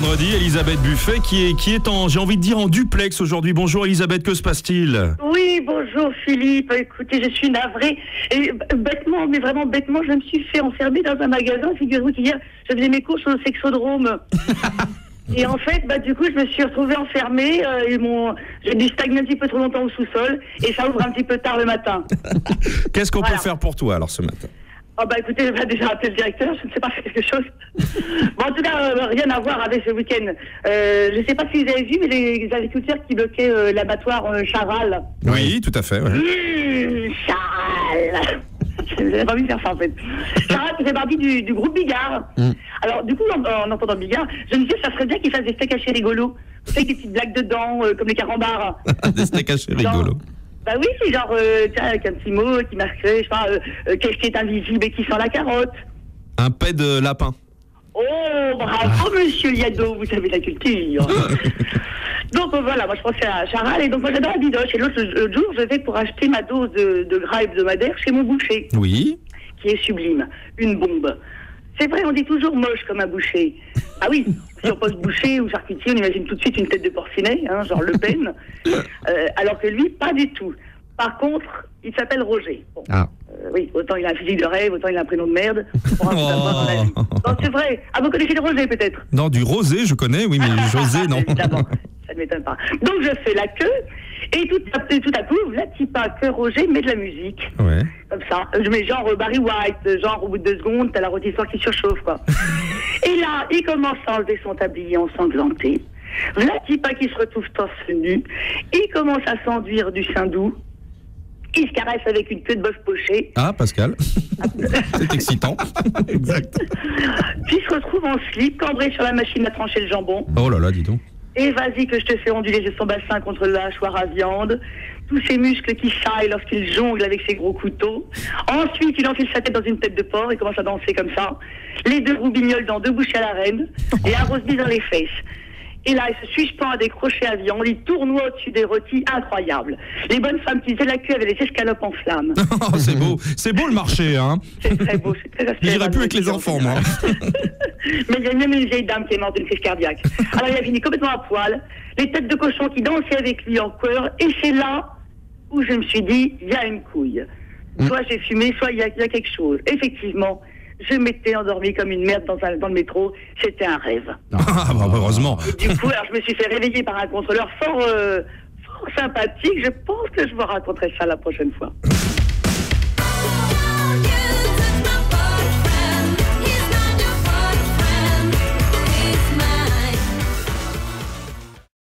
vendredi, Elisabeth Buffet qui est en, j'ai envie de dire, en duplex aujourd'hui. Bonjour Elisabeth, que se passe-t-il? Oui, bonjour Philippe. Écoutez, je suis navrée. Et bêtement, mais vraiment bêtement, je me suis fait enfermer dans un magasin. Figurez-vous qu'hier, je faisais mes courses au sexodrome. Et en fait, du coup, je me suis retrouvée enfermée. J'ai dû stagner un petit peu trop longtemps au sous-sol. Et ça ouvre un petit peu tard le matin. Qu'est-ce qu'on peut faire pour toi alors ce matin? Écoutez, j'ai déjà appelé le directeur, je ne sais pas faire quelque chose. En tout cas, rien à voir avec ce week-end. Je ne sais pas si vous avez vu, mais les agriculteurs qui bloquaient l'abattoir Charal. Oui, tout à fait. Ouais. Charal. J'avais pas envie de faire ça en fait. Charal qui fait partie du groupe Bigard. Alors du coup, en entendant Bigard, je me disais ça serait bien qu'ils fassent des steaks hachés rigolos. Vous savez, des petites blagues dedans, comme les carambars. Des steaks hachés rigolos. Bah oui, genre, avec un petit mot qui marquerait, je sais pas, qu'est-ce qui est invisible et qui sent la carotte. Un paix de lapin. Oh, bravo, monsieur Liado, vous avez de la culture. Donc voilà, moi je pensais à Charal, et donc moi j'adore la bidoche. Et l'autre jour, je vais pour acheter ma dose de gras hebdomadaire chez mon boucher. Oui. Qui est sublime, une bombe. C'est vrai, on dit toujours moche comme un boucher. Ah oui, si on pose boucher ou charcutier, on imagine tout de suite une tête de porcinet, genre Le Pen. Alors que lui, pas du tout. Par contre, il s'appelle Roger. Bon. Oui, autant il a un physique de rêve, autant il a un prénom de merde. Non, c'est vrai. Ah, vous connaissez le Roger peut-être? Non, du Rosé, je connais, oui, mais José, non. Évidemment, ça ne m'étonne pas. Donc je fais la queue, et tout à coup, la tipa que Roger met de la musique. Ouais. Comme ça. Je mets genre Barry White, genre au bout de 2 secondes, t'as la rôtissoire qui surchauffe, quoi. Et là, il commence à enlever son tablier ensanglanté. La tipa qui se retrouve torse nu. Il commence à s'enduire du sein doux. Il se caresse avec une queue de bœuf poché. Ah, Pascal. C'est excitant. Exact. Puis il se retrouve en slip, cambré sur la machine à trancher le jambon. Oh là là, dis donc. Et vas-y que je te fais onduler de son bassin contre la hachoir à viande. Tous ses muscles qui saillent lorsqu'il jongle avec ses gros couteaux. Ensuite, il enfile sa tête dans une tête de porc et commence à danser comme ça. Les 2 roubignoles dans 2 bouchées à la reine. Et un rose dans les fesses. Et là, il se suspend à des crochets à viande, il tournoie au-dessus des rôtis, incroyable. Les bonnes femmes qui faisaient la queue avaient les escalopes en flammes. Oh, c'est beau le marché, hein. C'est très beau, c'est très aspiré. J'irais plus avec les enfants, moi. Mais il y a même une vieille dame qui est morte d'une crise cardiaque. Alors il a fini complètement à poil, les têtes de cochon qui dansaient avec lui en chœur, et c'est là où je me suis dit, il y a une couille. Soit j'ai fumé, soit il y a quelque chose. Effectivement, je m'étais endormie comme une merde dans le métro. C'était un rêve. Heureusement. Et du coup, alors, je me suis fait réveiller par un contrôleur fort sympathique. Je pense que je vous raconterai ça la prochaine fois.